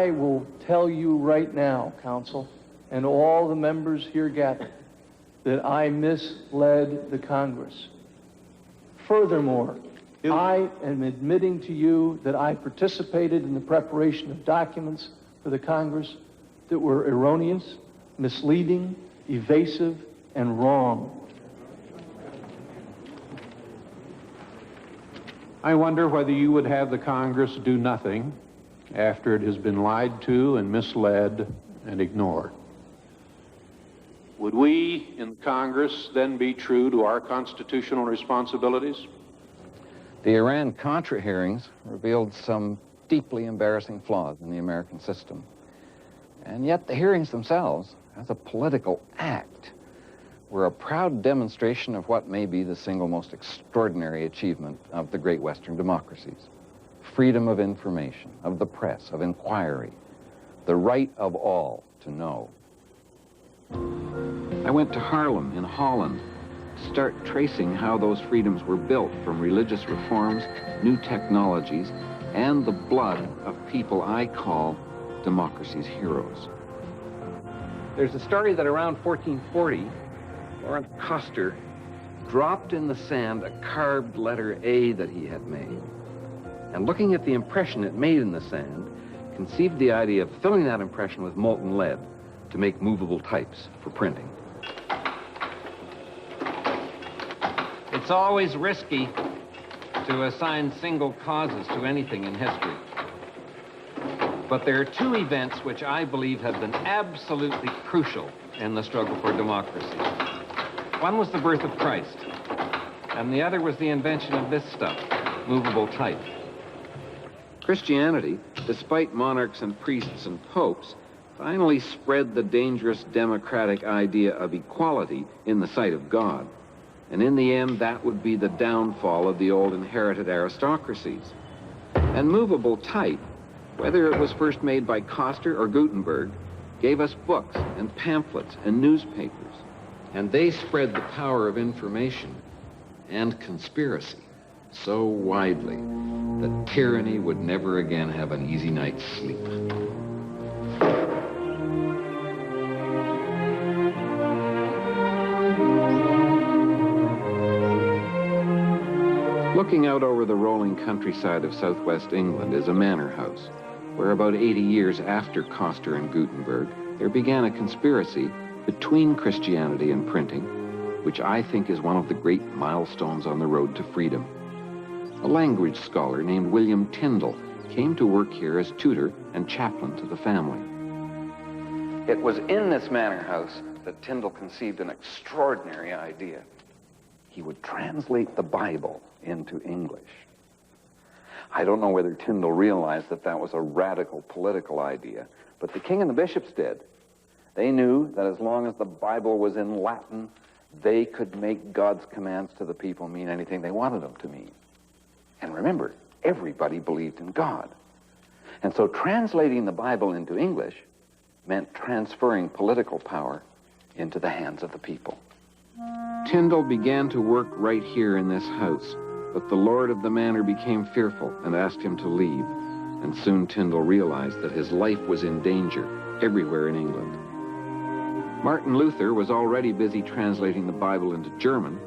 I will tell you right now, Council, and all the members here gathered, that I misled the Congress. Furthermore, I am admitting to you that I participated in the preparation of documents for the Congress that were erroneous, misleading, evasive, and wrong. I wonder whether you would have the Congress do nothing after it has been lied to and misled and ignored. Would we in Congress then be true to our constitutional responsibilities? The Iran-Contra hearings revealed some deeply embarrassing flaws in the American system. And yet the hearings themselves, as a political act, were a proud demonstration of what may be the single most extraordinary achievement of the great Western democracies. Freedom of information, of the press, of inquiry, the right of all to know. I went to Haarlem in Holland to start tracing how those freedoms were built from religious reforms, new technologies, and the blood of people I call democracy's heroes. There's a story that around 1440, Laurent Coster dropped in the sand a carved letter A that he had made. And looking at the impression it made in the sand, conceived the idea of filling that impression with molten lead to make movable types for printing. It's always risky to assign single causes to anything in history. But there are two events which I believe have been absolutely crucial in the struggle for democracy. One was the birth of Christ, and the other was the invention of this stuff, movable type. Christianity, despite monarchs and priests and popes, finally spread the dangerous democratic idea of equality in the sight of God. And in the end, that would be the downfall of the old inherited aristocracies. And movable type, whether it was first made by Coster or Gutenberg, gave us books and pamphlets and newspapers. And they spread the power of information and conspiracy so widely that tyranny would never again have an easy night's sleep. Looking out over the rolling countryside of southwest England is a manor house, where about 80 years after Coster and Gutenberg, there began a conspiracy between Christianity and printing, which I think is one of the great milestones on the road to freedom. A language scholar named William Tyndall came to work here as tutor and chaplain to the family. It was in this manor house that Tyndall conceived an extraordinary idea. He would translate the Bible into English. I don't know whether Tyndall realized that that was a radical political idea, but the king and the bishops did. They knew that as long as the Bible was in Latin, they could make God's commands to the people mean anything they wanted them to mean. And remember, everybody believed in God. And so translating the Bible into English meant transferring political power into the hands of the people. Tyndall began to work right here in this house, but the lord of the manor became fearful and asked him to leave. And soon Tyndall realized that his life was in danger everywhere in England. Martin Luther was already busy translating the Bible into German,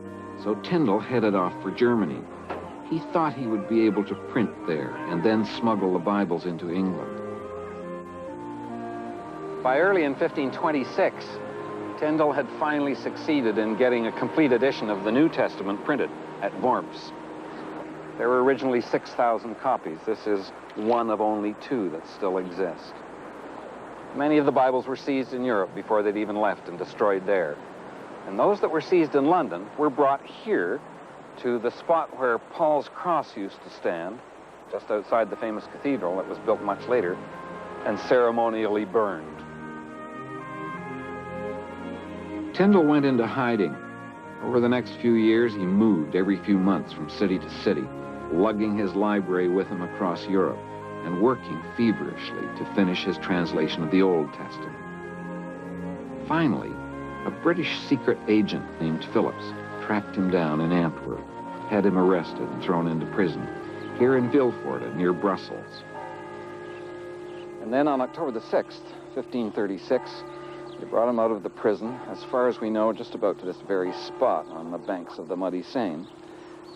so Tyndall headed off for Germany. He thought he would be able to print there and then smuggle the Bibles into England. By early in 1526, Tyndall had finally succeeded in getting a complete edition of the New Testament printed at Worms. There were originally 6,000 copies. This is one of only 2 that still exist. Many of the Bibles were seized in Europe before they'd even left and destroyed there. And those that were seized in London were brought here to the spot where Paul's Cross used to stand, just outside the famous cathedral that was built much later, and ceremonially burned. Tyndall went into hiding. Over the next few years, he moved every few months from city to city, lugging his library with him across Europe and working feverishly to finish his translation of the Old Testament. Finally, a British secret agent named Phillips tracked him down in Antwerp, had him arrested and thrown into prison, here in Vilvoorde, near Brussels. And then on October the 6th, 1536, they brought him out of the prison, as far as we know, just about to this very spot on the banks of the muddy Seine.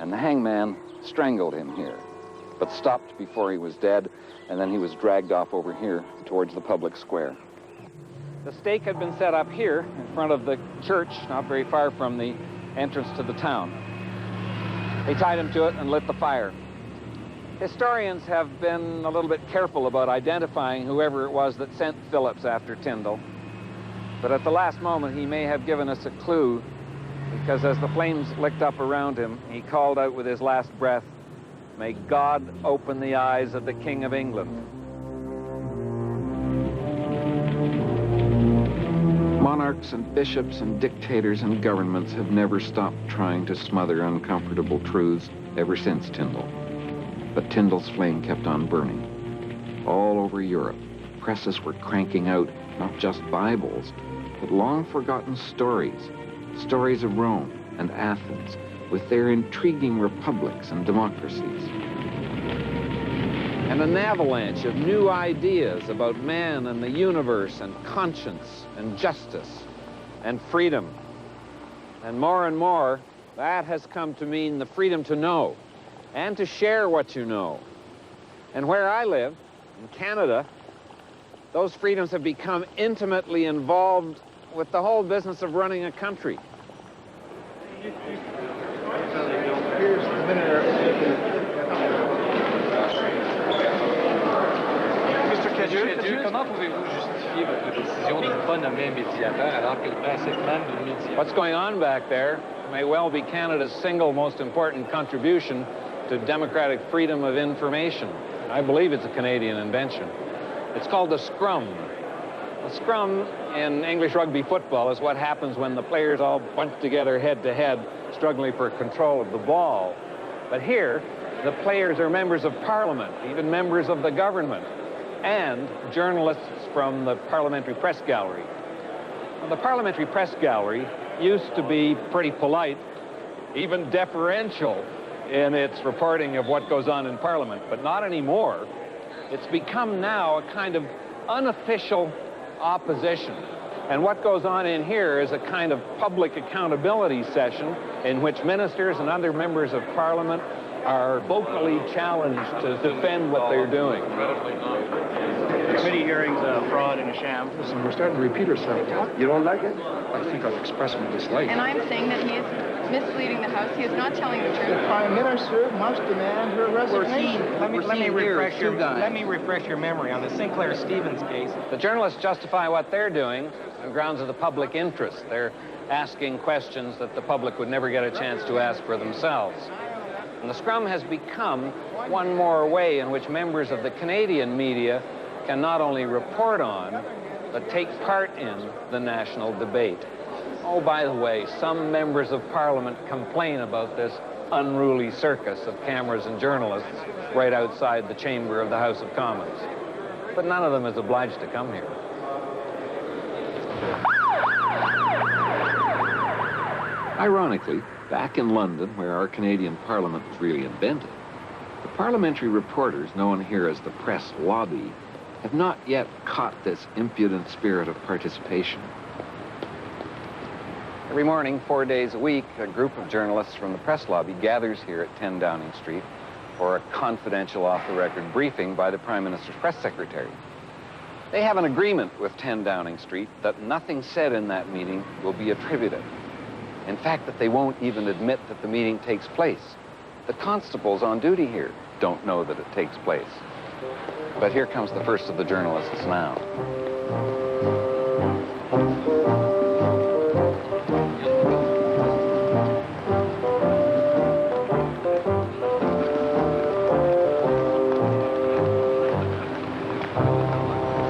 And the hangman strangled him here, but stopped before he was dead, and then he was dragged off over here towards the public square. The stake had been set up here in front of the church, not very far from the entrance to the town. They tied him to it and lit the fire. Historians have been a little bit careful about identifying whoever it was that sent Phillips after Tyndall. But at the last moment, he may have given us a clue, because as the flames licked up around him, he called out with his last breath, "May God open the eyes of the King of England." Monarchs and bishops and dictators and governments have never stopped trying to smother uncomfortable truths ever since Tyndall. But Tyndall's flame kept on burning. All over Europe, presses were cranking out not just Bibles, but long-forgotten stories. Stories of Rome and Athens, with their intriguing republics and democracies. And an avalanche of new ideas about man and the universe and conscience and justice and freedom. And more, that has come to mean the freedom to know and to share what you know. And where I live, in Canada, those freedoms have become intimately involved with the whole business of running a country. Here's the minute. Comment pouvez-vous justifier votre décision de ne pas nommer un médiateur alors que le principe même du médiateur... What's going on back there may well be Canada's single most important contribution to democratic freedom of information. I believe it's a Canadian invention. It's called the scrum. The scrum in English rugby football is what happens when the players all bunch together head-to-head, struggling for control of the ball. But here, the players are members of Parliament, even members of the government, and journalists from the Parliamentary Press Gallery. Well, the Parliamentary Press Gallery used to be pretty polite, even deferential in its reporting of what goes on in Parliament, but not anymore. It's become now a kind of unofficial opposition. And what goes on in here is a kind of public accountability session in which ministers and other members of Parliament are vocally challenged to defend what they're doing. Committee hearings, fraud and a sham. Listen, we're starting to repeat ourselves. You don't like it? I think I've expressed my dislike. And I'm saying that he is misleading the House. He is not telling the The truth. Prime Minister must demand her resignation. Let me refresh your memory on the Sinclair Stevens case. The journalists justify what they're doing on grounds of the public interest. They're asking questions that the public would never get a chance to ask for themselves. And the scrum has become one more way in which members of the Canadian media can not only report on, but take part in the national debate. Oh, by the way, some members of Parliament complain about this unruly circus of cameras and journalists right outside the chamber of the House of Commons. But none of them is obliged to come here. Ironically, back in London, where our Canadian Parliament was really invented, the parliamentary reporters, known here as the press lobby, have not yet caught this impudent spirit of participation. Every morning, 4 days a week, a group of journalists from the press lobby gathers here at 10 Downing Street for a confidential off-the-record briefing by the Prime Minister's press secretary. They have an agreement with 10 Downing Street that nothing said in that meeting will be attributed. In fact, that they won't even admit that the meeting takes place. The constables on duty here don't know that it takes place. But here comes the first of the journalists now.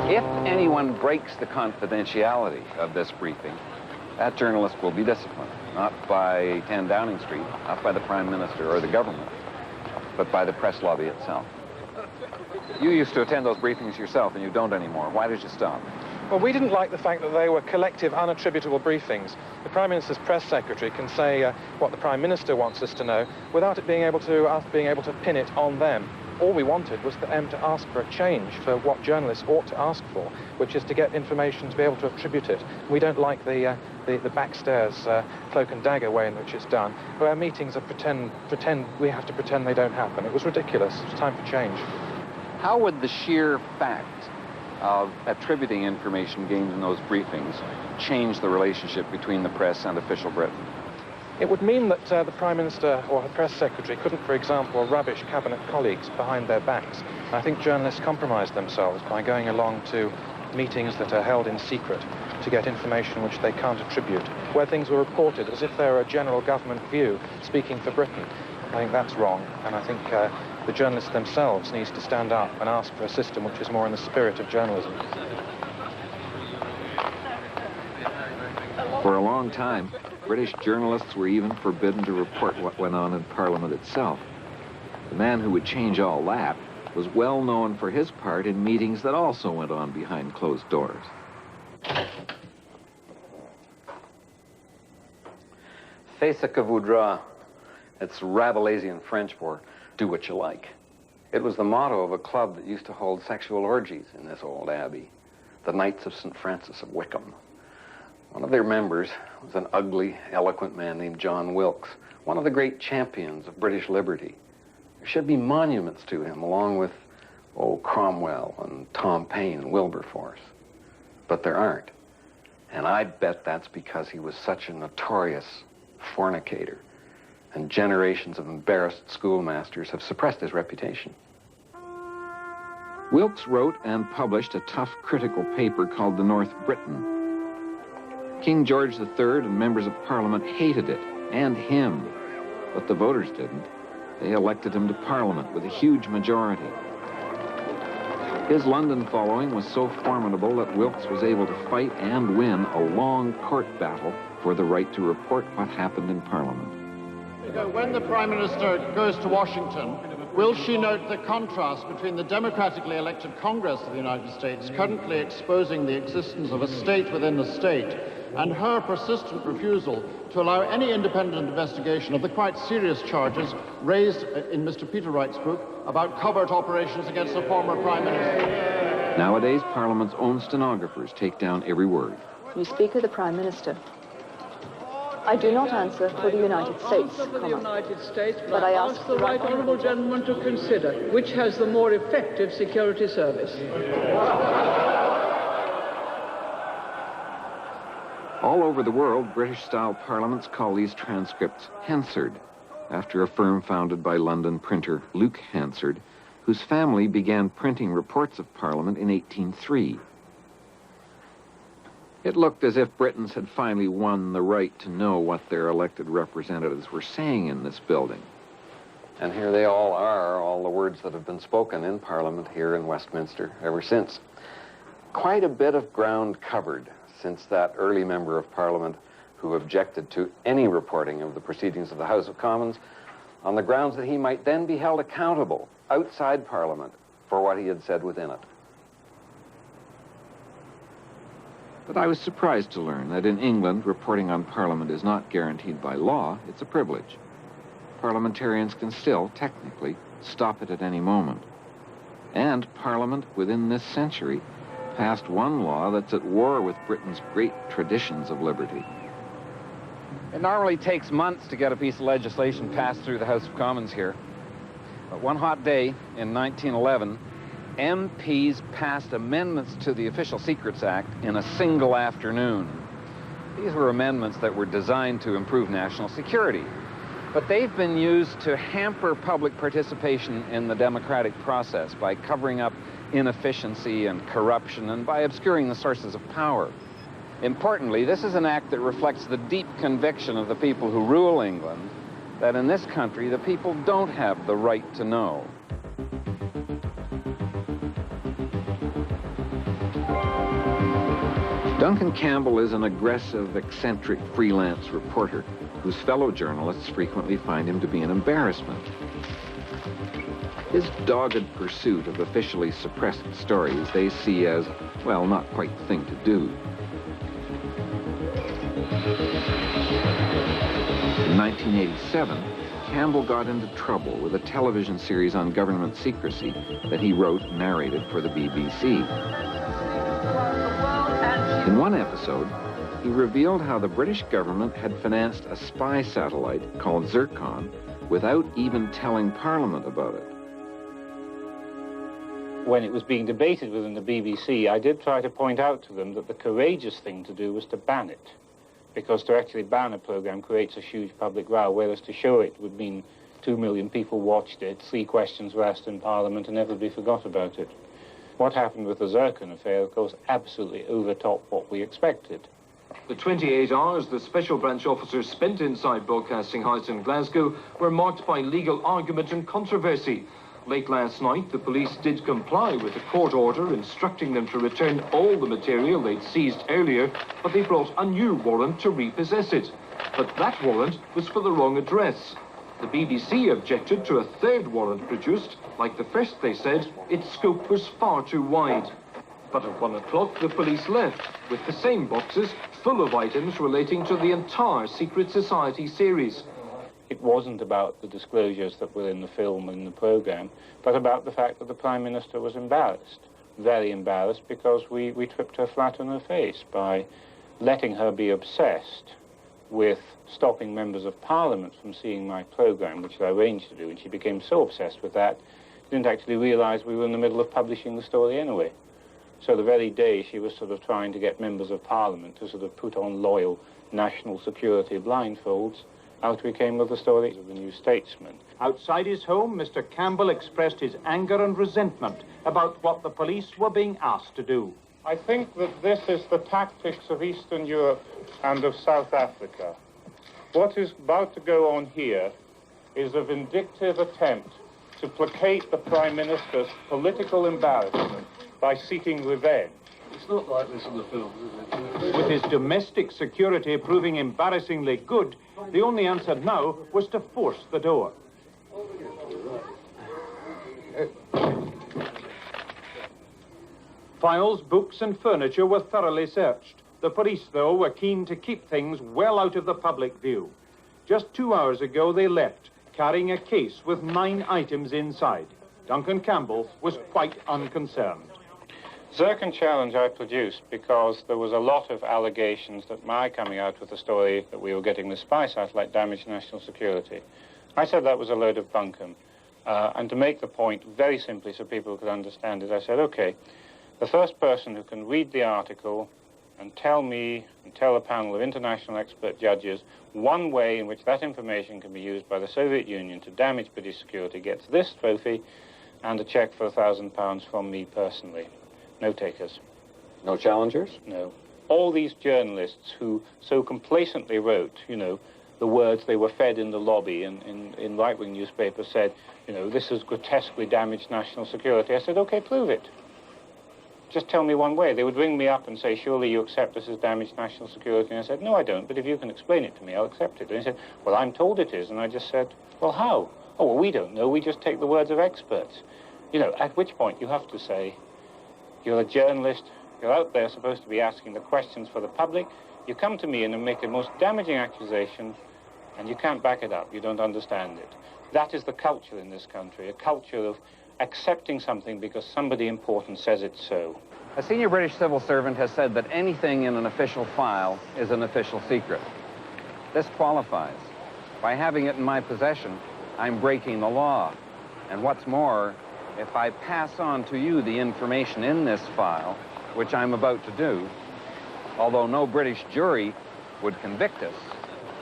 If anyone breaks the confidentiality of this briefing, that journalist will be disciplined, not by 10 Downing Street, not by the Prime Minister or the government, but by the press lobby itself. You used to attend those briefings yourself, and you don't anymore. Why did you stop? Well, we didn't like the fact that they were collective, unattributable briefings. The Prime Minister's press secretary can say what the Prime Minister wants us to know without us being able to pin it on them. all we wanted was for them to ask for a change for what journalists ought to ask for, which is to get information to be able to attribute it. We don't like the backstairs cloak and dagger way in which it's done, where meetings are we have to pretend they don't happen. It was ridiculous. It was time for change. How would the sheer fact of attributing information gained in those briefings change the relationship between the press and official Britain? It would mean that the Prime Minister or her press secretary couldn't, for example, rubbish cabinet colleagues behind their backs. And I think journalists compromise themselves by going along to meetings that are held in secret to get information which they can't attribute, where things were reported as if they're a general government view speaking for Britain. I think that's wrong, and I think the journalists themselves need to stand up and ask for a system which is more in the spirit of journalism. For a long time, British journalists were even forbidden to report what went on in Parliament itself. The man who would change all that was well known for his part in meetings that also went on behind closed doors. Fais ce que voudras. It's Rabelaisian French for do what you like. It was the motto of a club that used to hold sexual orgies in this old abbey, the Knights of St. Francis of Wickham. One of their members was an ugly, eloquent man named John Wilkes, one of the great champions of British liberty. There should be monuments to him, along with, Cromwell and Tom Paine and Wilberforce. But there aren't. And I bet that's because he was such a notorious fornicator, and generations of embarrassed schoolmasters have suppressed his reputation. Wilkes wrote and published a tough critical paper called the North Briton. King George III and members of Parliament hated it, and him. But the voters didn't. They elected him to Parliament with a huge majority. His London following was so formidable that Wilkes was able to fight and win a long court battle for the right to report what happened in Parliament. When the Prime Minister goes to Washington, will she note the contrast between the democratically elected Congress of the United States, currently exposing the existence of a state within a state, and her persistent refusal to allow any independent investigation of the quite serious charges raised in Mr. Peter Wright's book about covert operations against the former Prime Minister? Nowadays, Parliament's own stenographers take down every word. You speak of the Prime Minister. I do not answer for the United States, but I ask the right honourable gentleman to consider which has the more effective security service. All over the world, British-style parliaments call these transcripts Hansard, after a firm founded by London printer Luke Hansard, whose family began printing reports of Parliament in 1803. It looked as if Britons had finally won the right to know what their elected representatives were saying in this building. And here they all are, all the words that have been spoken in Parliament here in Westminster ever since. Quite a bit of ground covered since that early member of Parliament who objected to any reporting of the proceedings of the House of Commons on the grounds that he might then be held accountable outside Parliament for what he had said within it. But I was surprised to learn that in England, reporting on Parliament is not guaranteed by law, it's a privilege. Parliamentarians can still, technically, stop it at any moment. And Parliament, within this century, passed one law that's at war with Britain's great traditions of liberty. It normally takes months to get a piece of legislation passed through the House of Commons here. But one hot day in 1911, MPs passed amendments to the Official Secrets Act in a single afternoon. These were amendments that were designed to improve national security, but they've been used to hamper public participation in the democratic process by covering up inefficiency and corruption and by obscuring the sources of power. Importantly, this is an act that reflects the deep conviction of the people who rule England that in this country the people don't have the right to know. Duncan Campbell is an aggressive, eccentric freelance reporter whose fellow journalists frequently find him to be an embarrassment. His dogged pursuit of officially suppressed stories they see as, well, not quite the thing to do. In 1987, Campbell got into trouble with a television series on government secrecy that he wrote and narrated for the BBC. In one episode, he revealed how the British government had financed a spy satellite called Zircon without even telling Parliament about it. When it was being debated within the BBC, I did try to point out to them that the courageous thing to do was to ban it, because to actually ban a program creates a huge public row, whereas to show it would mean 2 million people watched it, 3 questions were asked in Parliament, and everybody forgot about it. What happened with the Zircon affair, of course, absolutely overtopped what we expected. The 28 hours the Special Branch officers spent inside Broadcasting House in Glasgow were marked by legal argument and controversy. Late last night, the police did comply with a court order instructing them to return all the material they'd seized earlier, but they brought a new warrant to repossess it. But that warrant was for the wrong address. The BBC objected to a third warrant produced. Like the first, they said, its scope was far too wide. But at 1 o'clock, the police left, with the same boxes full of items relating to the entire Secret Society series. It wasn't about the disclosures that were in the film and the programme, but about the fact that the Prime Minister was embarrassed, very embarrassed, because we tripped her flat on her face by letting her be obsessed with stopping members of Parliament from seeing my programme, which I arranged to do, and she became so obsessed with that, she didn't actually realise we were in the middle of publishing the story anyway. So the very day she was sort of trying to get members of Parliament to sort of put on loyal national security blindfolds, out we came with the story of the New Statesman. Outside his home, Mr. Campbell expressed his anger and resentment about what the police were being asked to do. I think that this is the tactics of Eastern Europe and of South Africa. What is about to go on here is a vindictive attempt to placate the Prime Minister's political embarrassment by seeking revenge. It's not like this in the film, is it? With his domestic security proving embarrassingly good, the only answer now was to force the door. Files, books and furniture were thoroughly searched. The police, though, were keen to keep things well out of the public view. Just 2 hours ago, they left, carrying a case with 9 items inside. Duncan Campbell was quite unconcerned. Zircon Challenge I produced because there was a lot of allegations that my coming out with the story that we were getting the spy satellite damaged national security. I said that was a load of bunkum. And to make the point very simply so people could understand it, I said, okay, the first person who can read the article and tell me and tell a panel of international expert judges one way in which that information can be used by the Soviet Union to damage British security gets this trophy and a cheque for £1,000 from me personally. No takers. No challengers? No. All these journalists who so complacently wrote, you know, the words they were fed in the lobby and in right-wing newspapers said, you know, this has grotesquely damaged national security. I said, okay, prove it. Just tell me one way. They would ring me up and say, surely you accept this as damaged national security? And I said, no, I don't, but if you can explain it to me, I'll accept it. And he said, well, I'm told it is. And I just said, well, how? Oh, well, we don't know. We just take the words of experts. You know, at which point you have to say, you're a journalist, you're out there supposed to be asking the questions for the public, you come to me and make a most damaging accusation, and you can't back it up, you don't understand it. That is the culture in this country, a culture of accepting something because somebody important says it's so. A senior British civil servant has said that anything in an official file is an official secret. This qualifies. By having it in my possession, I'm breaking the law. And what's more, if I pass on to you the information in this file, which I'm about to do, although no British jury would convict us,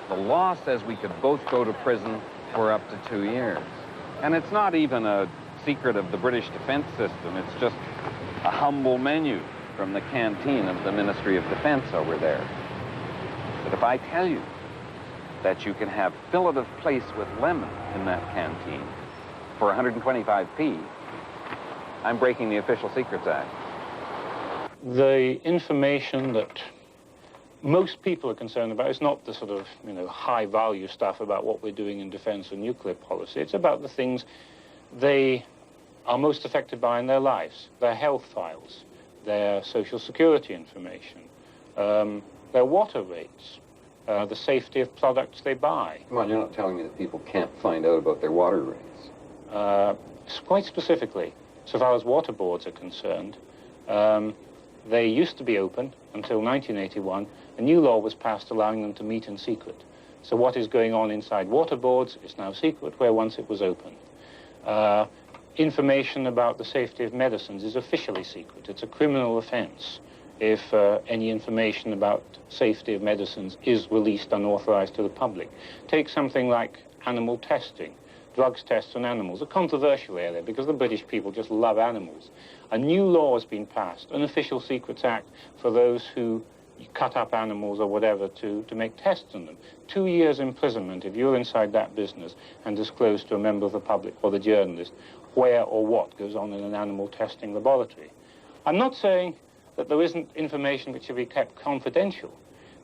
the law says we could both go to prison for up to 2 years. And it's not even a secret of the British defense system, it's just a humble menu from the canteen of the Ministry of Defense over there. But if I tell you that you can have fillet of plaice with lemon in that canteen for 125p, I'm breaking the Official Secrets Act. The information that most people are concerned about is not the sort of, you know, high-value stuff about what we're doing in defense and nuclear policy. It's about the things they are most affected by in their lives, their health files, their social security information, their water rates, the safety of products they buy. Come on, you're not telling me that people can't find out about their water rates. Quite specifically, so far as water boards are concerned, they used to be open until 1981. A new law was passed allowing them to meet in secret. So what is going on inside water boards is now secret, where once it was open. Information about the safety of medicines is officially secret. It's a criminal offense if any information about safety of medicines is released unauthorized to the public. Take something like animal testing, drugs tests on animals, a controversial area because the British people just love animals. A new law has been passed, an Official Secrets Act, for those who cut up animals or whatever to make tests on them. 2 years imprisonment if you're inside that business and disclose to a member of the public or the journalist where or what goes on in an animal testing laboratory. I'm not saying that there isn't information which should be kept confidential,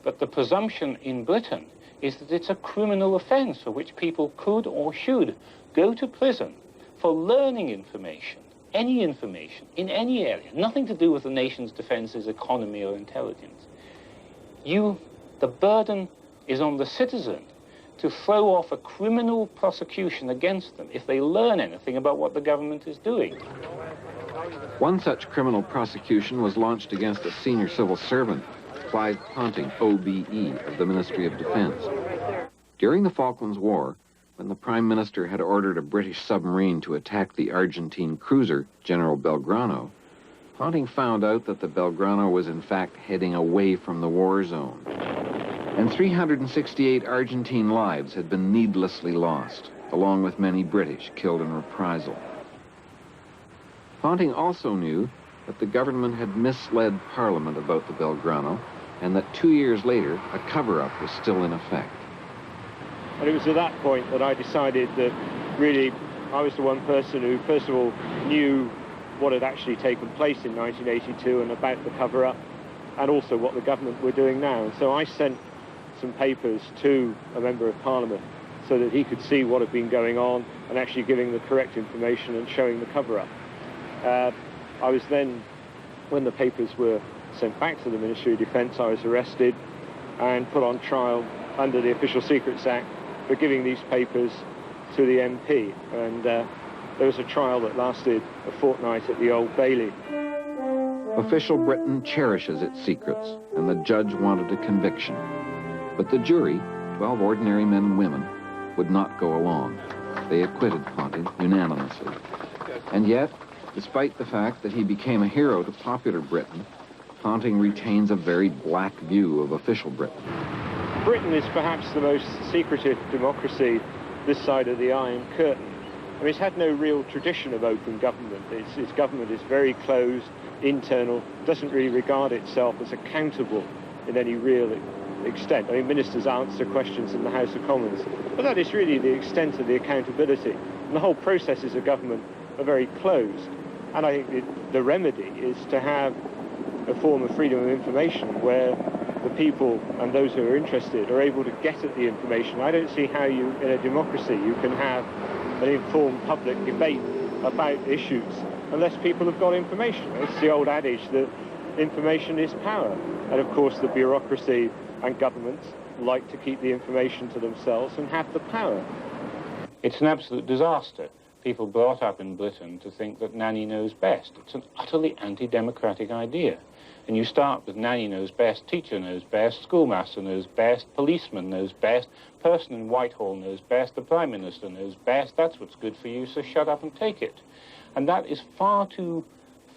but the presumption in Britain is that it's a criminal offense for which people could or should go to prison for learning information, any information, in any area, nothing to do with the nation's defenses, economy, or intelligence. The burden is on the citizen to throw off a criminal prosecution against them if they learn anything about what the government is doing. One such criminal prosecution was launched against a senior civil servant, Clive Ponting, OBE, of the Ministry of Defense. During the Falklands War, when the Prime Minister had ordered a British submarine to attack the Argentine cruiser, General Belgrano, Ponting found out that the Belgrano was in fact heading away from the war zone. And 368 Argentine lives had been needlessly lost, along with many British killed in reprisal. Ponting also knew that the government had misled Parliament about the Belgrano, and that 2 years later, a cover-up was still in effect. And it was at that point that I decided that really I was the one person who, first of all, knew what had actually taken place in 1982 and about the cover-up, and also what the government were doing now. And so I sent some papers to a member of Parliament so that he could see what had been going on and actually giving the correct information and showing the cover-up. I was then, when the papers were sent back to the Ministry of Defence, I was arrested and put on trial under the Official Secrets Act for giving these papers to the MP. And there was a trial that lasted a fortnight at the Old Bailey. Official Britain cherishes its secrets, and the judge wanted a conviction. But the jury, 12 ordinary men and women, would not go along. They acquitted Ponting unanimously. And yet, despite the fact that he became a hero to popular Britain, Ponting retains a very black view of official Britain. Britain is perhaps the most secretive democracy this side of the Iron Curtain. I mean, it's had no real tradition of open government. Its government is very closed, internal, doesn't really regard itself as accountable in any real extent. I mean, ministers answer questions in the House of Commons, but that is really the extent of the accountability. And the whole processes of government are very closed. And I think the remedy is to have a form of freedom of information where the people and those who are interested are able to get at the information. I don't see how you, in a democracy, you can have an informed public debate about issues unless people have got information. It's the old adage that information is power. And of course the bureaucracy and governments like to keep the information to themselves and have the power. It's an absolute disaster. People brought up in Britain to think that nanny knows best. It's an utterly anti-democratic idea. And you start with nanny knows best, teacher knows best, schoolmaster knows best, policeman knows best, person in Whitehall knows best, the Prime Minister knows best. That's what's good for you, so shut up and take it. And that is far too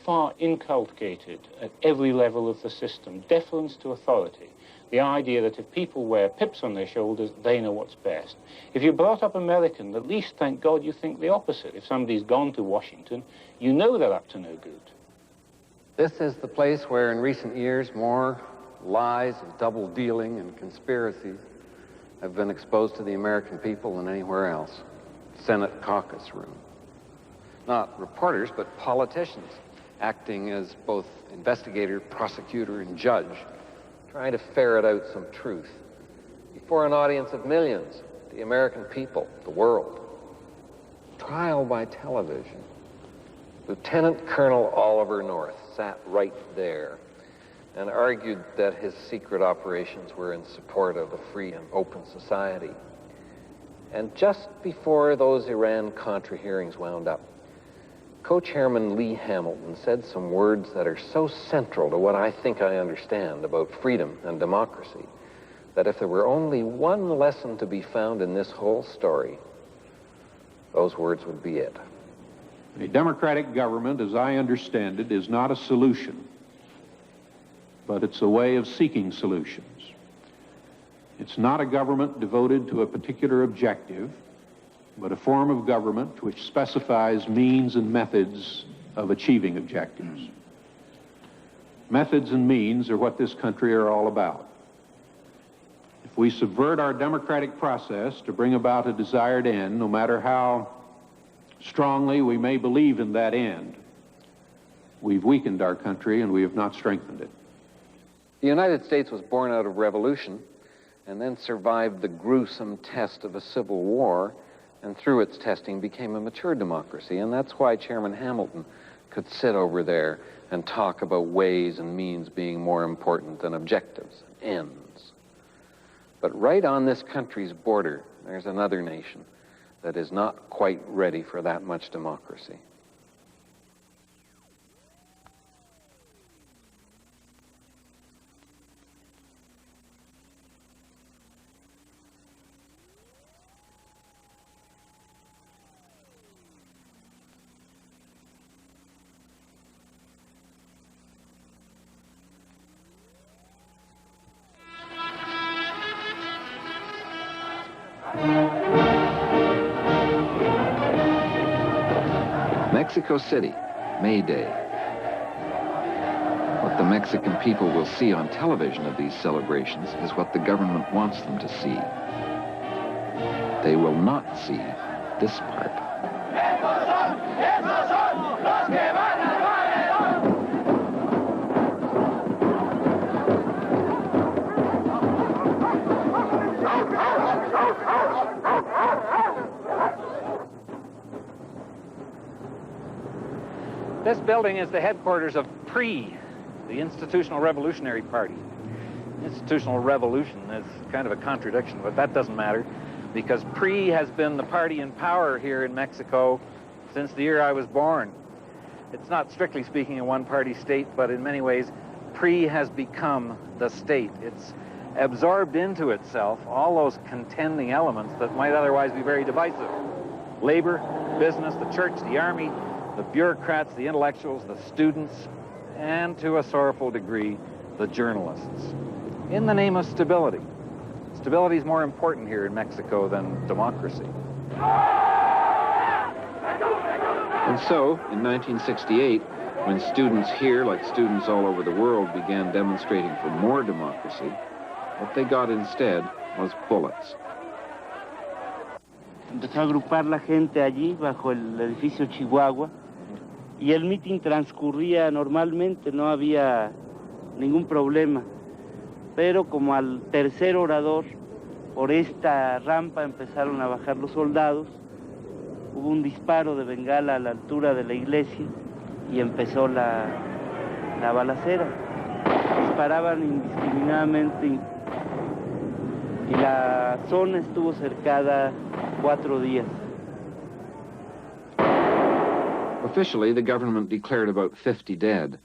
far inculcated at every level of the system. Deference to authority. The idea that if people wear pips on their shoulders, they know what's best. If you're brought up American, at least, thank God, you think the opposite. If somebody's gone to Washington, you know they're up to no good. This is the place where in recent years more lies and double dealing and conspiracies have been exposed to the American people than anywhere else. Senate caucus room. Not reporters, but politicians acting as both investigator, prosecutor, and judge, trying to ferret out some truth before an audience of millions, the American people, the world. Trial by television. Lieutenant Colonel Oliver North sat right there. and argued that his secret operations were in support of a free and open society. And just before those Iran-Contra hearings wound up, Co-Chairman Lee Hamilton said some words that are so central to what I think I understand about freedom and democracy, that if there were only one lesson to be found in this whole story, those words would be it. A democratic government, as I understand it, is not a solution, but it's a way of seeking solutions. It's not a government devoted to a particular objective, but a form of government which specifies means and methods of achieving objectives. Methods and means are what this country are all about. If we subvert our democratic process to bring about a desired end, no matter how strongly we may believe in that end, we've weakened our country and we have not strengthened it. The United States was born out of revolution and then survived the gruesome test of a civil war, and through its testing became a mature democracy. And that's why Chairman Hamilton could sit over there and talk about ways and means being more important than objectives and ends. But right on this country's border, there's another nation that is not quite ready for that much democracy. Mexico City, May Day. What the Mexican people will see on television of these celebrations is what the government wants them to see. They will not see this part. This building is the headquarters of PRI, the Institutional Revolutionary Party. Institutional revolution is kind of a contradiction, but that doesn't matter, because PRI has been the party in power here in Mexico since the year I was born. It's not strictly speaking a one-party state, but in many ways, PRI has become the state. It's absorbed into itself all those contending elements that might otherwise be very divisive. Labor, business, the church, the army, the bureaucrats, the intellectuals, the students, and to a sorrowful degree, the journalists. In the name of stability. Stability is more important here in Mexico than democracy. And so, in 1968, when students here, like students all over the world, began demonstrating for more democracy, what they got instead was bullets. Empezó a agrupar la gente allí bajo el edificio Chihuahua y el meeting transcurría normalmente, no había ningún problema. Pero como al tercer orador, por esta rampa empezaron a bajar los soldados, hubo un disparo de bengala a la altura de la iglesia y empezó la balacera. Disparaban indiscriminadamente y la zona estuvo cercada 4 días. Officially, the government declared about 50 dead.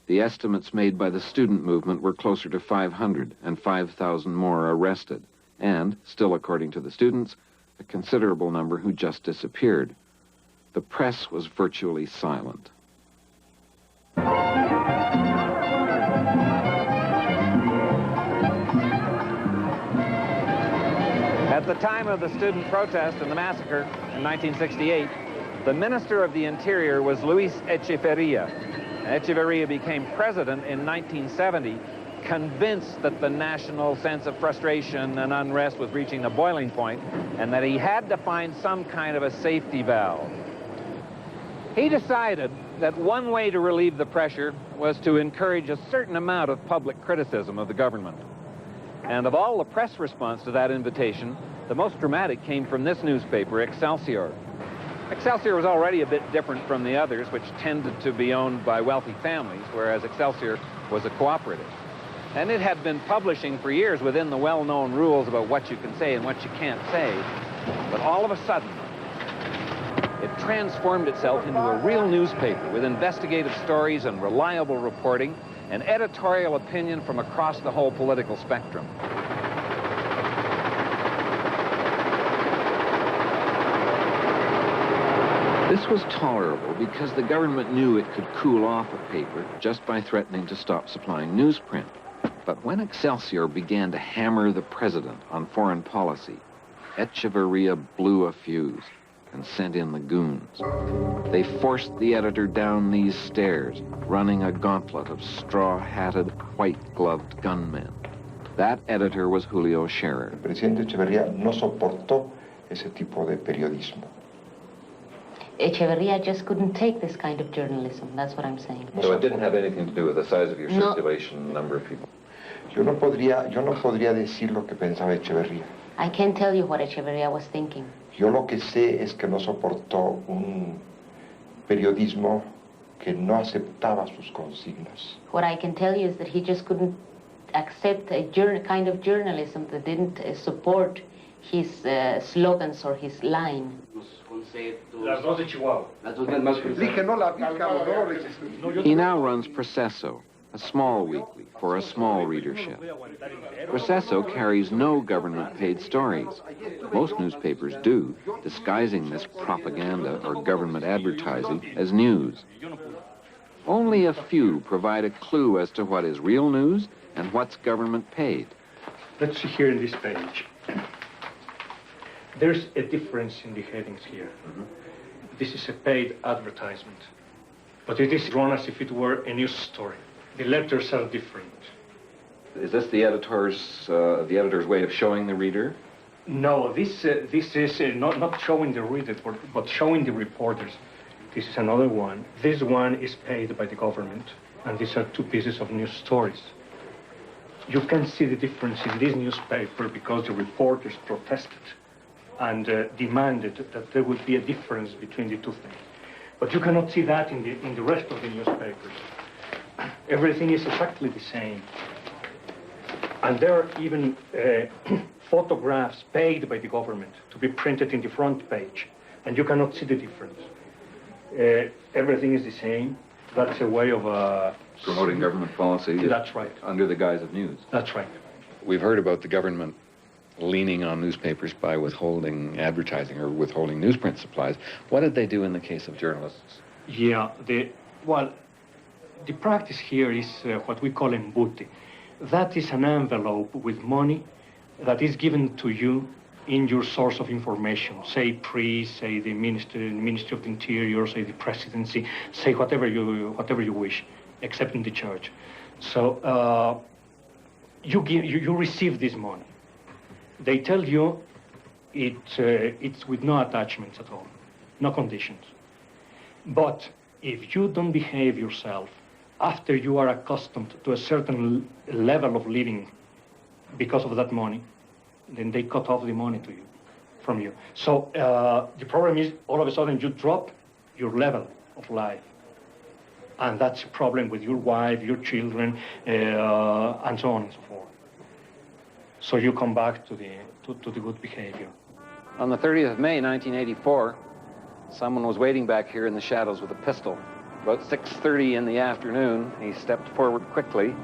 The estimates made by the student movement were closer to 500 and 5,000 more arrested. And, still according to the students, a considerable number who just disappeared. The press was virtually silent. At the time of the student protest and the massacre in 1968, the Minister of the Interior was Luis Echeverria. Echeverria became president in 1970, convinced that the national sense of frustration and unrest was reaching a boiling point and that he had to find some kind of a safety valve. He decided that one way to relieve the pressure was to encourage a certain amount of public criticism of the government. And of all the press response to that invitation, the most dramatic came from this newspaper, Excelsior. Excelsior was already a bit different from the others, which tended to be owned by wealthy families, whereas Excelsior was a cooperative. And it had been publishing for years within the well-known rules about what you can say and what you can't say. But all of a sudden, it transformed itself into a real newspaper with investigative stories and reliable reporting and editorial opinion from across the whole political spectrum. This was tolerable because the government knew it could cool off a paper just by threatening to stop supplying newsprint. But when Excelsior began to hammer the president on foreign policy, Echeverria blew a fuse and sent in the goons. They forced the editor down these stairs, running a gauntlet of straw-hatted, white-gloved gunmen. That editor was Julio Scherer. El presidente Echeverría no soportó ese tipo de periodismo. Echeverría just couldn't take this kind of journalism. That's what I'm saying. So it didn't have anything to do with the size of your circulation, number of people? Yo no podría decir lo que pensaba Echeverría. I can't tell you what Echeverría was thinking. Yo lo que sé es que no soportó un periodismo que no aceptaba sus consignas. What I can tell you is that he just couldn't accept a kind of journalism that didn't support his slogans or his line. He now runs Proceso, a small weekly for a small readership. Proceso carries no government-paid stories. Most newspapers do, disguising this propaganda or government advertising as news. Only a few provide a clue as to what is real news and what's government-paid. Let's see here in this page. There's a difference in the headings here. This is a paid advertisement, but it is drawn as if it were a news story. The letters are different. Is this the editor's way of showing the reader? No, this is not showing the reader, but showing the reporters. This is another one. This one is paid by the government, and these are two pieces of news stories. You can see the difference in this newspaper because the reporters protested and demanded that there would be a difference between the two things. But you cannot see that in the rest of the newspapers. Everything is exactly the same. And there are even photographs paid by the government to be printed in the front page, and you cannot see the difference. Everything is the same. That's a way of promoting government policy. That's right. Under the guise of news. That's right. We've heard about the government leaning on newspapers by withholding advertising or withholding newsprint supplies. What did they do in the case of journalists? Yeah, the practice here is what we call embute. That is an envelope with money that is given to you in your source of information. Say priest, say the Ministry of the Interior, say the presidency, say whatever you wish, except in the church. So you receive this money. They tell you it's with no attachments at all, no conditions. But if you don't behave yourself after you are accustomed to a certain level of living because of that money, then they cut off the money from you. So the problem is all of a sudden you drop your level of life. And that's a problem with your wife, your children, and so on and so forth. So you come back to the good behavior. On the 30th of May, 1984, someone was waiting back here in the shadows with a pistol. About 6:30 in the afternoon, he stepped forward quickly,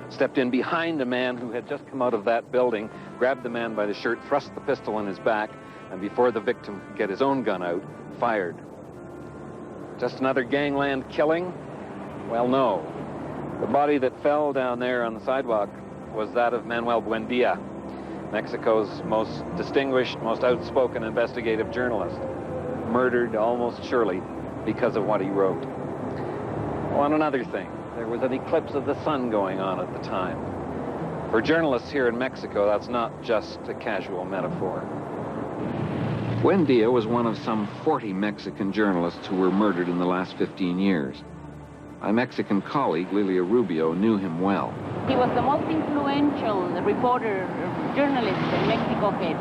stepped in behind a man who had just come out of that building, grabbed the man by the shirt, thrust the pistol in his back, and before the victim could get his own gun out, fired. Just another gangland killing? Well, no. The body that fell down there on the sidewalk was that of Manuel Buendia, Mexico's most distinguished, most outspoken investigative journalist, murdered almost surely because of what he wrote. Oh, and another thing, there was an eclipse of the sun going on at the time. For journalists here in Mexico, that's not just a casual metaphor. Buendia was one of some 40 Mexican journalists who were murdered in the last 15 years. My Mexican colleague, Lilia Rubio, knew him well. He was the most influential reporter, journalist Mexico had.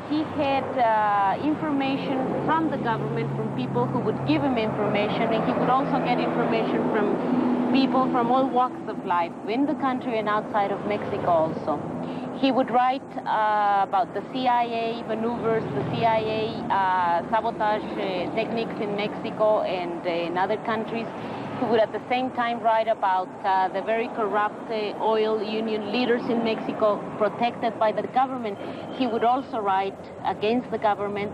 He had information from the government, from people who would give him information, and he would also get information from people from all walks of life, in the country and outside of Mexico also. He would write about the CIA maneuvers, the CIA sabotage techniques in Mexico and in other countries. He would at the same time write about the very corrupt oil union leaders in Mexico protected by the government. He would also write against the government.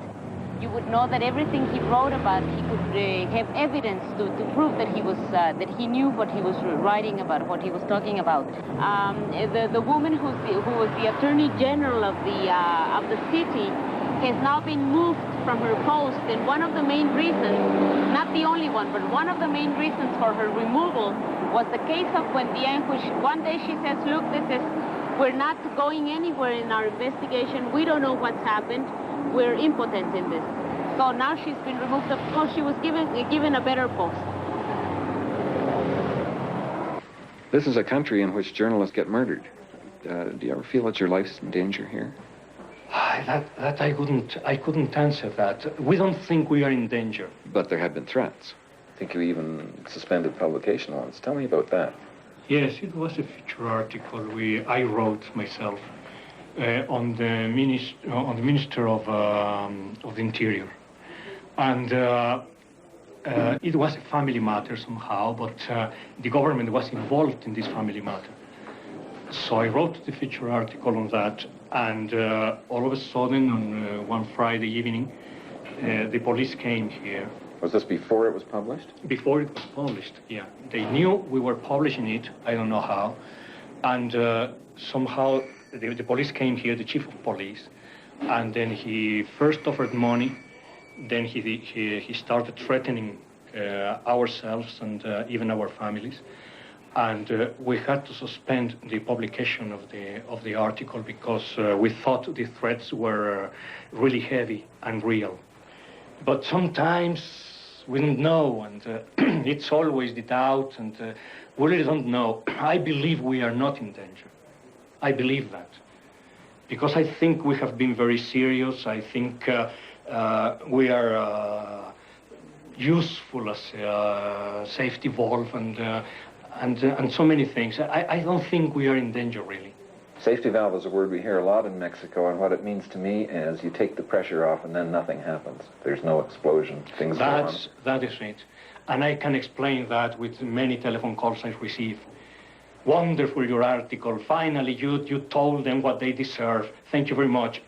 You would know that everything he wrote about, he could have evidence to prove that he was that he knew what he was writing about, what he was talking about. The woman who was the Attorney General of the city has now been moved from her post, and one of the main reasons, not the only one, but one of the main reasons for her removal was the case of Buendia, in which one day she says, look, we're not going anywhere in our investigation, we don't know what's happened, we're impotent in this. So now she's been removed, because she was given a better post. This is a country in which journalists get murdered. Do you ever feel that your life's in danger here? That I couldn't answer that. We don't think we are in danger. But there have been threats. I think you even suspended publication once. Tell me about that. Yes, it was a feature article I wrote myself on the Minister of the Interior, and it was a family matter somehow, but the government was involved in this family matter. So I wrote the feature article on that, and all of a sudden, on one Friday evening, the police came here. Was this before it was published? Before it was published, yeah. They knew we were publishing it, I don't know how, and somehow the police came here, the chief of police, and then he first offered money, then he started threatening ourselves and even our families. And we had to suspend the publication of the article because we thought the threats were really heavy and real. But sometimes we don't know, and it's always the doubt, and we really don't know. I believe we are not in danger. I believe that. Because I think we have been very serious. I think we are useful as a safety valve, and so many things. I don't think we are in danger, really. Safety valve is a word we hear a lot in Mexico, and what it means to me is you take the pressure off and then nothing happens. There's no explosion, things go on. That is it. And I can explain that with many telephone calls I receive. Wonderful, your article. Finally, you told them what they deserve. Thank you very much.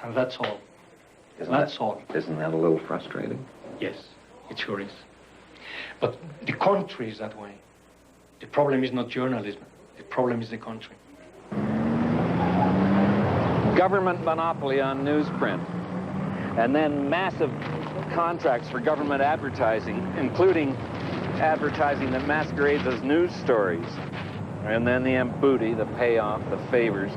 And that's all. That's all. Isn't that a little frustrating? Yes, it sure is. But the country is that way. The problem is not journalism. The problem is the country. Government monopoly on newsprint, and then massive contracts for government advertising, including advertising that masquerades as news stories, and then the booty, the payoff, the favors.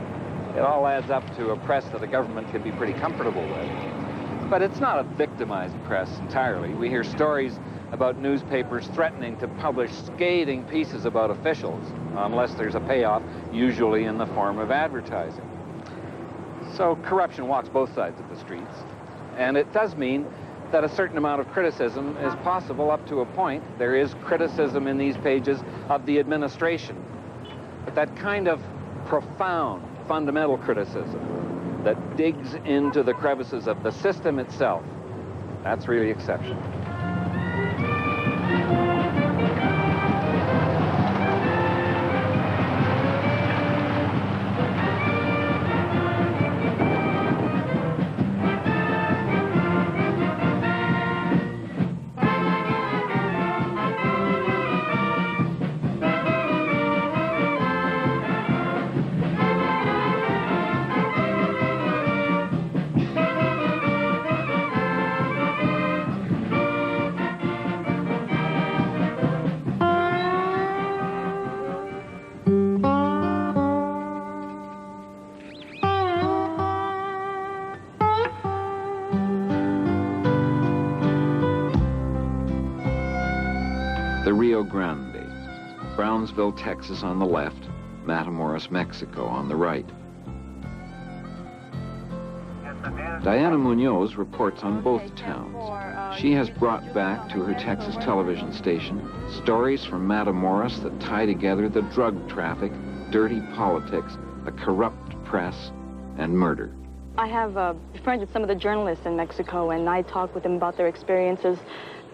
It all adds up to a press that the government can be pretty comfortable with. But it's not a victimized press entirely. We hear stories about newspapers threatening to publish scathing pieces about officials unless there's a payoff, usually in the form of advertising. So corruption walks both sides of the streets, and it does mean that a certain amount of criticism is possible up to a point. There is criticism in these pages of the administration, but that kind of profound, fundamental criticism that digs into the crevices of the system itself, that's really exceptional. Rio Grande, Brownsville, Texas on the left, Matamoros, Mexico on the right. Diana Munoz reports on both towns. She has brought back to her Texas television station stories from Matamoros that tie together the drug traffic, dirty politics, a corrupt press, and murder. I have befriended some of the journalists in Mexico, and I talk with them about their experiences.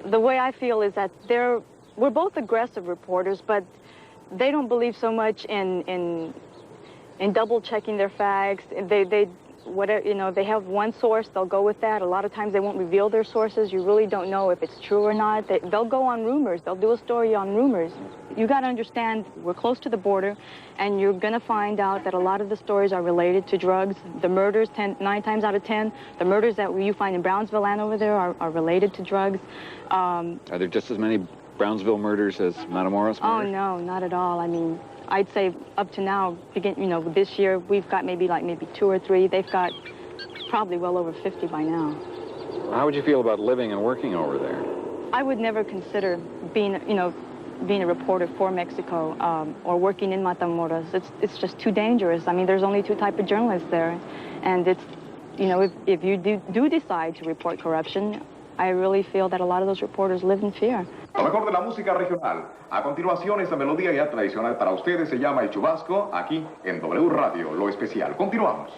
The way I feel is that we're both aggressive reporters, but they don't believe so much in double checking their facts. Whatever, you know, they have one source, they'll go with that. A lot of times they won't reveal their sources. You really don't know if it's true or not. They'll go on rumors. They'll do a story on rumors. You got to understand, we're close to the border, and you're going to find out that a lot of the stories are related to drugs. The murders, 9 times out of 10, the murders that you find in Brownsville and over there are related to drugs. Are there just as many Brownsville murders as Matamoros murders? Oh, no, not at all. I mean, I'd say up to now, this year, we've got maybe 2 or 3. They've got probably well over 50 by now. How would you feel about living and working over there? I would never consider being a reporter for Mexico or working in Matamoros. It's just too dangerous. I mean, there's only 2 types of journalists there. And it's, if you do decide to report corruption, I really feel that a lot of those reporters live in fear. Lo mejor de la música regional. A continuación, esa melodía ya tradicional para ustedes se llama El Chubasco, aquí en W Radio, Lo Especial. Continuamos.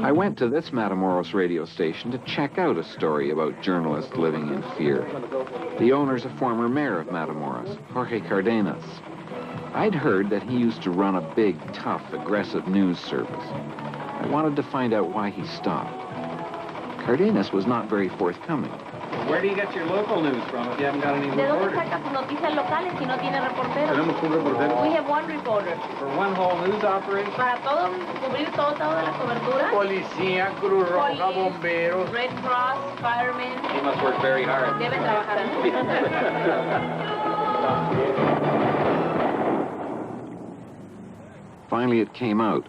I went to this Matamoros radio station to check out a story about journalists living in fear. The owner's a former mayor of Matamoros, Jorge Cardenas. I'd heard that he used to run a big, tough, aggressive news service. I wanted to find out why he stopped. Cardenas was not very forthcoming. Where do you get your local news from if you haven't got any ¿De dónde reporters? sacas sus noticias locales si no tiene reporteros? Tenemos un reportero. We have one reporter. For one whole news operation? Para cubrir toda la cobertura. Policía, Cruz Roja, bomberos. Red Cross, firemen. He must work very hard. Deben trabajar. Finally, it came out.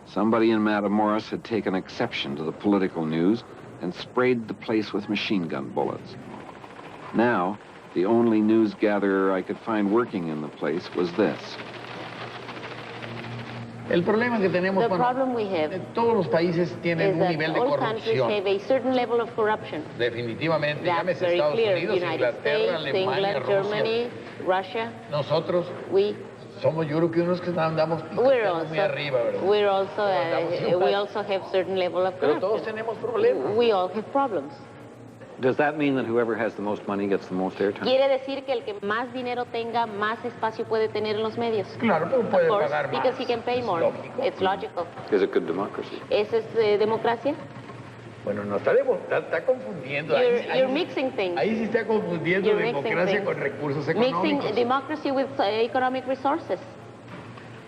Somebody in Matamoros had taken exception to the political news and sprayed the place with machine gun bullets. Now, the only news gatherer I could find working in the place was this. El problema que tenemos The problem we have todos los países tienen is un nivel that de all countries corrupción. have a certain level of corruption. Definitivamente, That's llámese very Estados clear. Unidos, United Inglaterra, States, Alemania, England, Rusia. Germany, Russia. Nosotros somos, yo creo que unos que andamos muy arriba, ¿verdad? We also have certain level of Pero corruption. todos tenemos problemas. We all have problems. Does that mean that whoever has the most money gets the most airtime? Quiere decir que el que más dinero tenga, más espacio puede tener en los medios. Claro, pero puede Of course, pagar más. because he can pay more. It's logical. Is it good democracy? ¿Esa es democracia? Bueno, no, está confundiendo. You're mixing things. Ahí sí está confundiendo You're mixing democracia things. con recursos Mixing económicos. democracy with economic resources.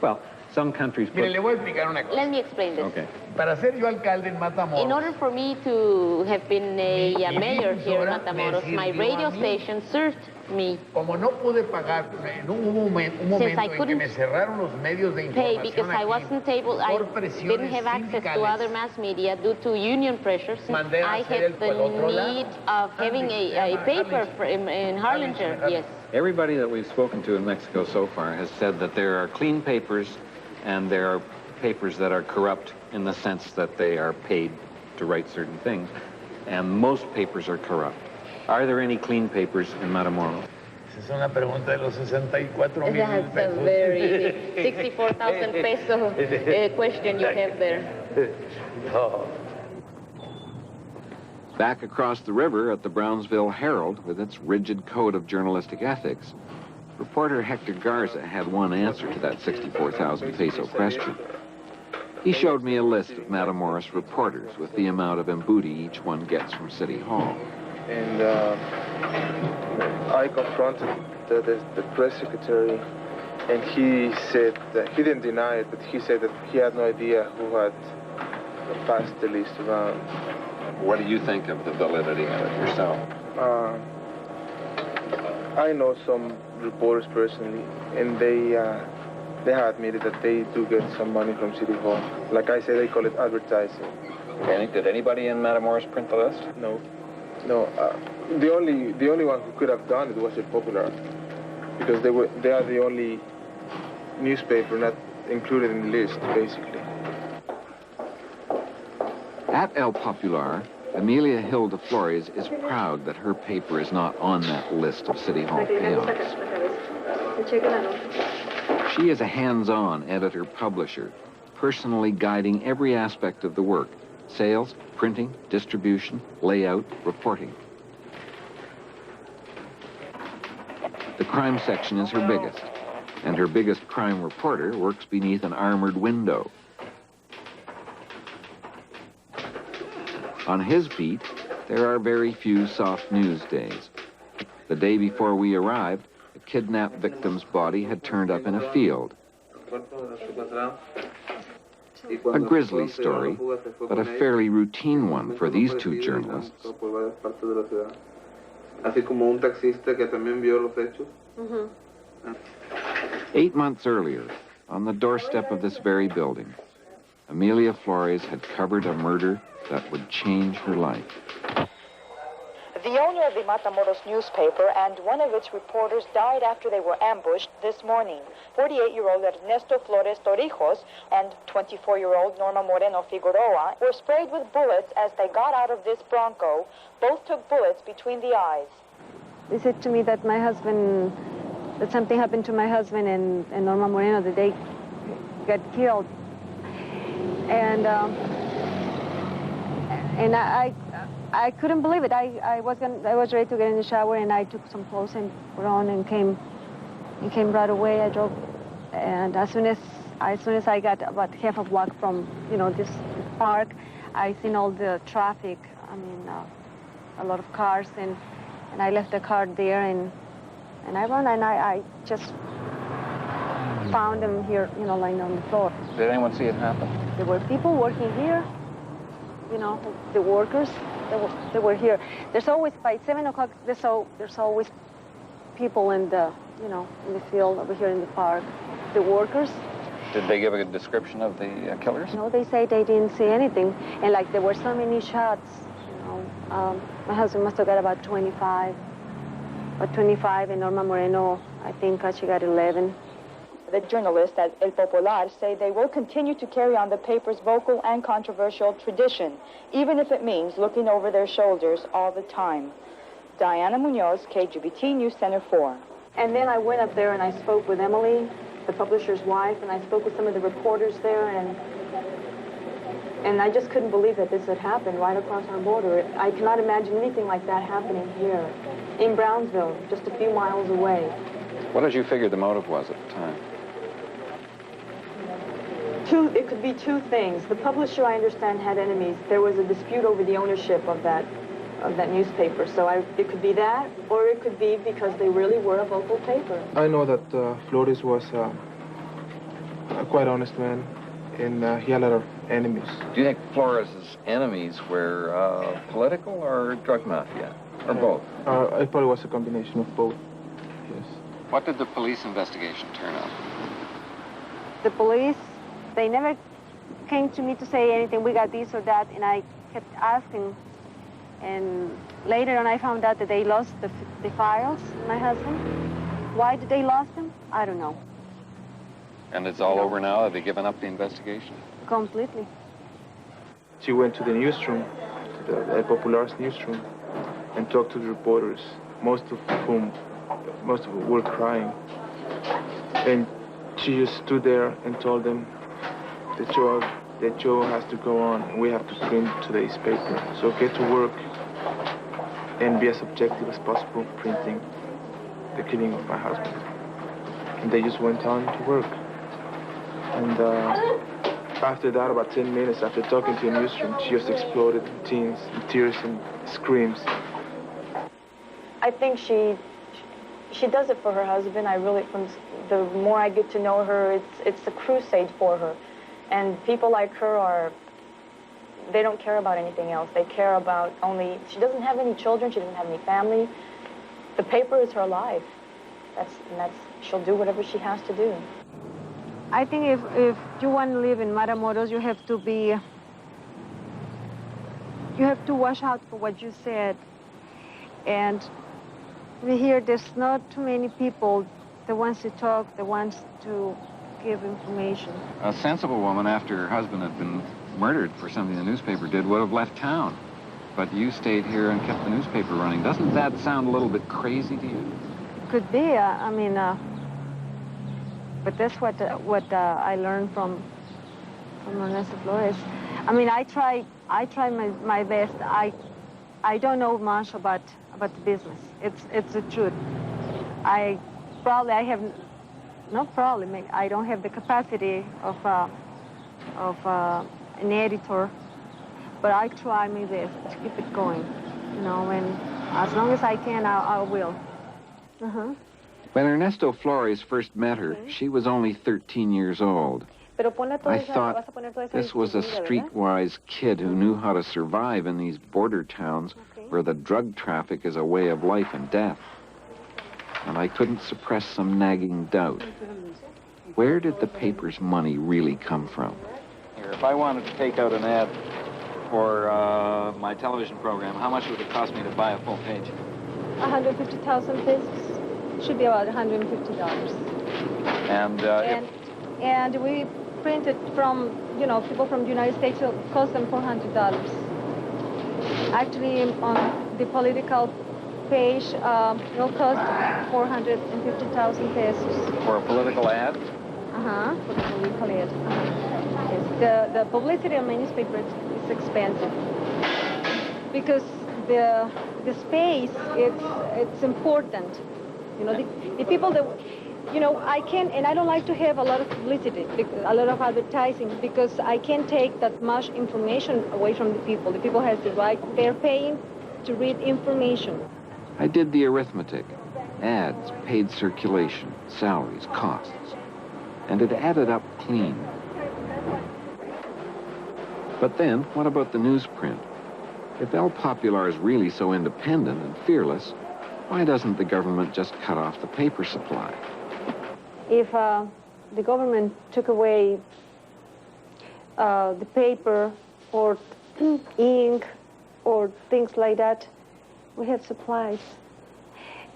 Well, some countries Mire, le voy a explicar una cosa. Let me explain this. Okay. Para ser yo alcalde en Matamoros, In order for me to have been a mayor here in Matamoros, my radio station served me. Como no pude pagar, en un momento en que me cerraron los medios de Pay información because I aquí, wasn't able, I por presiones didn't have access to sindicales. other mass media due to union pressures. Mandé a I hacer el had por el otro the lado. need of having a paper in Harlingen, yes. Everybody that we've spoken to in Mexico so far has said that there are clean papers and there are papers that are corrupt in the sense that they are paid to write certain things. And most papers are corrupt. Are there any clean papers in Matamoros? Esa es una pregunta de los 64,000 That's a pesos. very 64,000 peso question you have there. No. Back across the river at the Brownsville Herald, with its rigid code of journalistic ethics, reporter Hector Garza had one answer to that 64,000 peso question. He showed me a list of Matamoros reporters with the amount of embooty each one gets from City Hall. And I confronted the press secretary, and he said that he didn't deny it, but he said that he had no idea who had passed the list around. What do you think of the validity of it yourself? I know some reporters personally, and they have admitted that they do get some money from City Hall. Like I say, they call it advertising. Did anybody in Matamoros print the list? No. No, the only one who could have done it was El Popular, because they are the only newspaper not included in the list, basically. At El Popular, Amelia Hilda Flores is proud that her paper is not on that list of City Hall payouts. She is a hands-on editor-publisher, personally guiding every aspect of the work: sales, printing, distribution, layout, reporting. The crime section is her biggest, and her biggest crime reporter works beneath an armored window. On his beat, there are very few soft news days. The day before we arrived, a kidnapped victim's body had turned up in a field. A grisly story, but a fairly routine one for these two journalists. 8 months earlier, on the doorstep of this very building, Amelia Flores had covered a murder that would change her life. The owner of the Matamoros newspaper and one of its reporters died after they were ambushed this morning. 48-year-old Ernesto Flores Torrijos and 24-year-old Norma Moreno Figueroa were sprayed with bullets as they got out of this Bronco. Both took bullets between the eyes. They said to me that my husband, that something happened to my husband and Norma Moreno, that they got killed. And I couldn't believe it. I was ready to get in the shower, and I took some clothes and put on and came right away. I drove, and as soon as I got about half a block from this park, I seen all the traffic. I mean, a lot of cars, and I left the car there, and I ran, and I just found them here, lying on the floor. Did anyone see it happen? There were people working here. The workers, they were here. There's always, by 7 o'clock, there's always people in the, in the field over here in the park. The workers. Did they give a description of the killers? No, they say they didn't see anything. And like there were so many shots, my husband must have got about 25. And Norma Moreno, I think she got 11. The journalists at El Popular say they will continue to carry on the paper's vocal and controversial tradition, even if it means looking over their shoulders all the time. Diana Munoz, KGBT News Center 4. And then I went up there and I spoke with Emily, the publisher's wife, and I spoke with some of the reporters there, and I just couldn't believe that this had happened right across our border. I cannot imagine anything like that happening here in Brownsville, just a few miles away. What did you figure the motive was at the time? It could be two things. The publisher, I understand, had enemies. There was a dispute over the ownership of that newspaper. So it could be that, or it could be because they really were a vocal paper. I know that Flores was a quite honest man, and he had a lot of enemies. Do you think Flores' enemies were political or drug mafia, or both? It probably was a combination of both, yes. What did the police investigation turn up? The police, they never came to me to say anything, we got this or that, and I kept asking. And later on I found out that they lost the files, my husband. Why did they lose them? I don't know. And it's all over now? Have they given up the investigation? Completely. She went to the newsroom, to the El Popular's newsroom, and talked to the reporters, most of whom were crying. And she just stood there and told them, the show has to go on, and we have to print today's paper. So get to work and be as objective as possible printing the killing of my husband. And they just went on to work. And after that, about 10 minutes after talking to the newsroom, she just exploded in tears and screams. I think she does it for her husband. From the more I get to know her, it's a crusade for her. And people like her they don't care about anything else. They care about only, she doesn't have any children, she doesn't have any family. The paper is her life. She'll do whatever she has to do. I think if you want to live in Matamoros, you have to watch out for what you said. And here, there's not too many people that wants to talk, that wants to give information. A sensible woman, after her husband had been murdered for something the newspaper did, would have left town. But you stayed here and kept the newspaper running. Doesn't that sound a little bit crazy to you? Could be. I mean, but that's what I learned from Ernesto Flores. I mean, I try my best. I don't know much about the business. It's the truth. I don't have the capacity of an editor, but I try my best to keep it going, you know, and as long as I can, I will. When Ernesto Flores first met her, she was only 13 years old. I thought this was a streetwise kid who knew how to survive in these border towns where the drug traffic is a way of life and death. And I couldn't suppress some nagging doubt. Where did the paper's money really come from? Here, if I wanted to take out an ad for my television program, how much would it cost me to buy a full page? 150,000 pesos. Should be about $150. And we printed from, you know, people from the United States, so it cost them $400. Actually, on the political page, it will cost 450,000 pesos. For a political ad? For the political ad. Yes. The publicity on my newspaper is expensive because the space it's important. You know, the people that, you know, I don't like to have a lot of publicity, a lot of advertising, because I can't take that much information away from the people. The people have the right, they're paying to read information. I did the arithmetic. Ads, paid circulation, salaries, costs. And it added up clean. But then, what about the newsprint? If El Popular is really so independent and fearless, why doesn't the government just cut off the paper supply? If the government took away the paper or ink or things like that, we have supplies.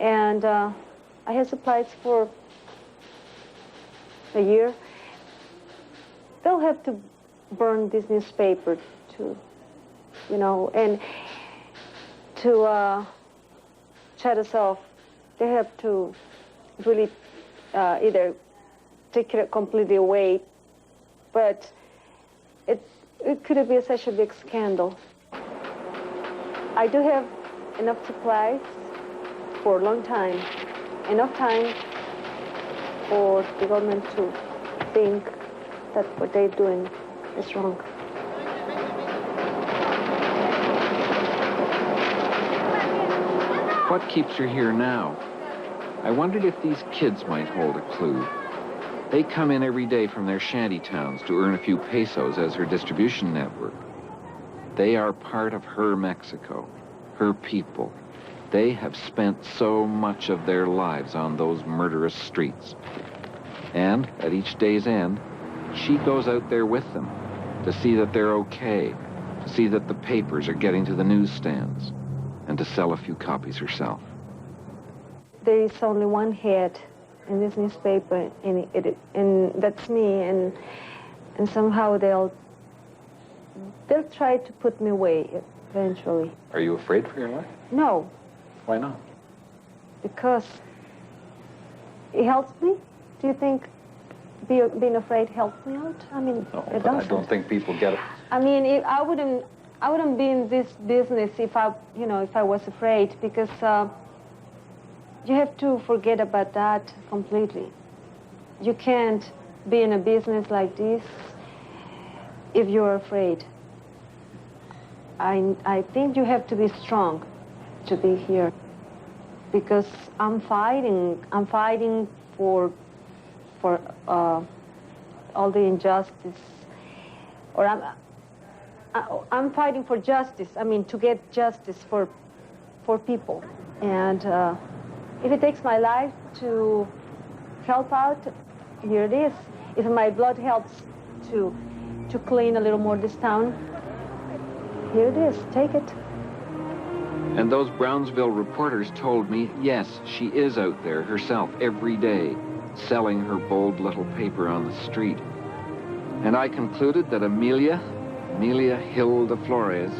And I have supplies for a year. They'll have to burn this newspaper to, you know, and to shut us off. They have to really either take it completely away, but it could be such a big scandal. I do have enough supplies for a long time, enough time for the government to think that what they're doing is wrong. What keeps her here now? I wondered if these kids might hold a clue. They come in every day from their shanty towns to earn a few pesos as her distribution network. They are part of her Mexico, her people. They have spent so much of their lives on those murderous streets. And at each day's end, she goes out there with them to see that they're okay, to see that the papers are getting to the newsstands, and to sell a few copies herself. There is only one head in this newspaper, and that's me, and somehow they'll try to put me away eventually. Are you afraid for your life? No. Why not? Because it helps me. Do you think being afraid helps me out? I mean, no, it but doesn't. I don't think people get it. I mean, I wouldn't be in this business if I was afraid, because you have to forget about that completely. You can't be in a business like this if you're afraid. I think you have to be strong to be here, because I'm fighting for all the injustice, or I'm fighting for justice. I mean, to get justice for people. And if it takes my life to help out, here it is. If my blood helps to clean a little more this town, here it is. Take it. And those Brownsville reporters told me, yes, she is out there herself every day, selling her bold little paper on the street. And I concluded that Amelia Hilda Flores,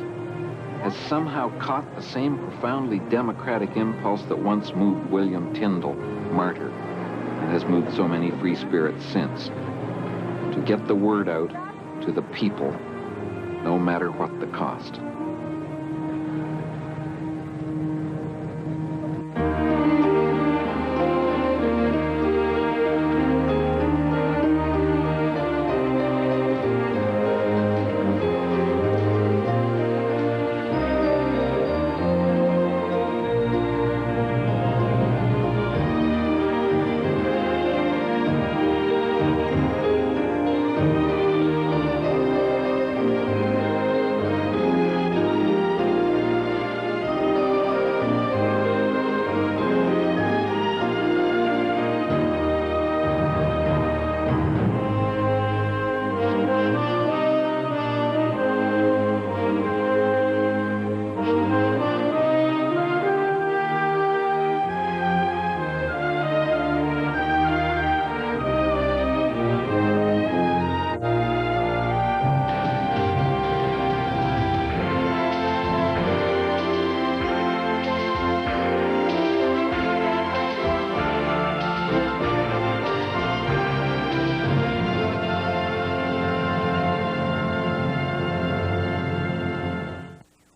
has somehow caught the same profoundly democratic impulse that once moved William Tyndall, martyr, and has moved so many free spirits since, to get the word out to the people, no matter what the cost.